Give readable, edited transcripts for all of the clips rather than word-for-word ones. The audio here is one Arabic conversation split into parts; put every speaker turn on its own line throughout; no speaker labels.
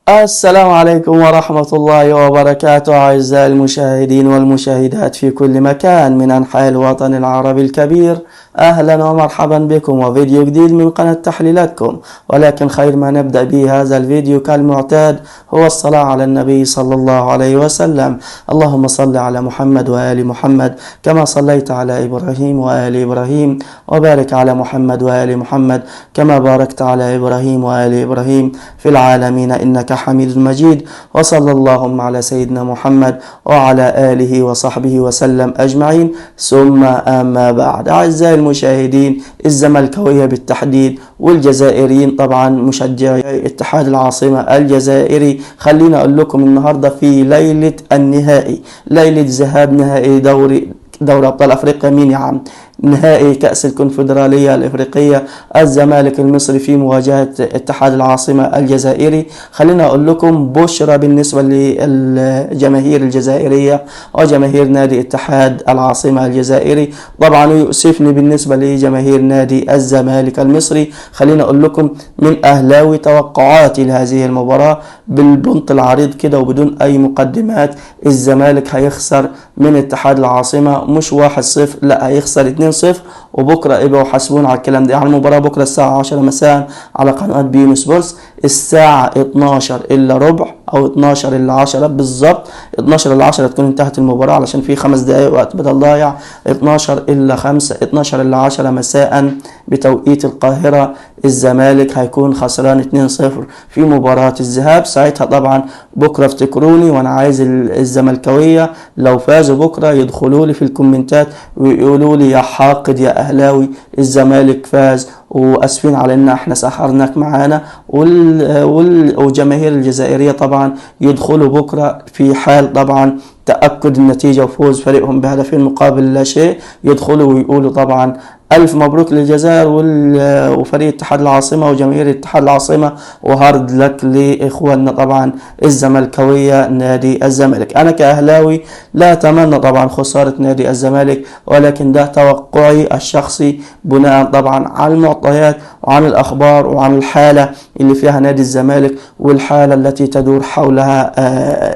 السلام عليكم ورحمة الله وبركاته، أعزائي المشاهدين والمشاهدات في كل مكان من أنحاء الوطن العربي الكبير. أهلا ومرحبا بكم وفيديو جديد من قناة تحليلاتكم. ولكن خير ما نبدأ به هذا الفيديو كالمعتاد هو الصلاة على النبي صلى الله عليه وسلم. اللهم صل على محمد وآل محمد كما صليت على إبراهيم وآل إبراهيم، وبارك على محمد وآل محمد كما باركت على إبراهيم وآل إبراهيم في العالمين إنك حميد مجيد. وصلى اللهم على سيدنا محمد وعلى آله وصحبه وسلم أجمعين. ثم أما بعد، أعزائي المشاهدين الزملكاوية بالتحديد والجزائريين طبعا مشجعي اتحاد العاصمة الجزائري، خلينا أقول لكم النهاردة في ليلة النهائي، ليلة ذهاب نهائي دوري أبطال أفريقيا، مين يا عم؟ نهائي كأس الكونفدرالية الإفريقية، الزمالك المصري في مواجهة اتحاد العاصمة الجزائري. خلينا أقول لكم بشرى بالنسبة للجماهير الجزائرية وجماهير نادي اتحاد العاصمة الجزائري، طبعا يؤسفني بالنسبة لجماهير نادي الزمالك المصري. خلينا أقول لكم من أهلاوي توقعاتي لهذه المباراة بالبنط العريض كده وبدون أي مقدمات، الزمالك هيخسر من اتحاد العاصمة مش 1-0، لا هيخسر 2-0. وبكرة ابقوا حاسبون على الكلام ده. يعني المباراة بكرة الساعة 10 مساء على قناة بين سبورتس، الساعة 12 إلا ربع أو 12 إلا 10 بالظبط، 12 إلا 10 تكون انتهت المباراة علشان في 5 دقايق وقت بدل ضايع. 12 إلا 5 12 إلا 10 مساء بتوقيت القاهرة الزمالك هيكون خسران 2-0 في مباراة الذهاب. ساعتها طبعا بكرة افتكروني وانا عايز الزملكاوية لو فازوا بكرة يدخلوا لي في الكومنتات ويقولوا لي يا حاقد يا اهلاوي الزمالك فاز واسفين على ان احنا سحرناك معانا، والجماهير الجزائرية طبعا يدخلوا بكرة في حال طبعا تأكد النتيجة وفوز فريقهم بهدفين مقابل لا شيء، يدخلوا ويقولوا طبعا ألف مبروك للجزائر وفريق اتحاد العاصمة وجماهير اتحاد العاصمة، وهارد لك لإخواننا طبعا الزملكاوية نادي الزمالك. أنا كأهلاوي لا أتمنى طبعا خسارة نادي الزمالك، ولكن ده توقعي الشخصي بناء طبعا على المعطيات وعن الأخبار وعن الحالة اللي فيها نادي الزمالك والحالة التي تدور حولها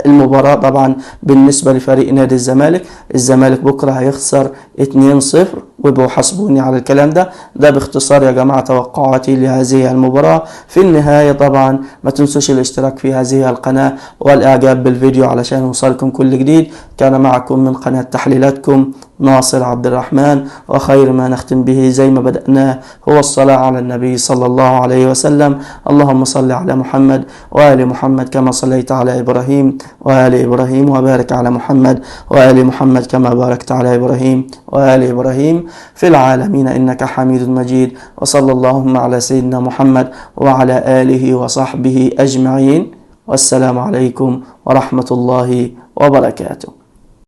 المباراة. طبعا بالنسبة لفريق نادي الزمالك، الزمالك بكرة هيخسر 2-0، ويبقوا حسبوني على الكلام ده باختصار يا جماعة توقعاتي لهذه المباراة. في النهاية طبعا ما تنسوش الاشتراك في هذه القناة والاعجاب بالفيديو علشان يوصلكم كل جديد. كان معكم من قناة تحليلاتكم ناصر عبد الرحمن، وخير ما نختم به زي ما بدأناه هو الصلاة على النبي صلى الله عليه وسلم. اللهم صل على محمد وآل محمد كما صليت على إبراهيم وآل إبراهيم، وبارك على محمد وآل محمد كما باركت على إبراهيم وآل إبراهيم في العالمين إنك حميد مجيد. وصلى اللهم على سيدنا محمد وعلى آله وصحبه أجمعين، والسلام عليكم ورحمة الله وبركاته.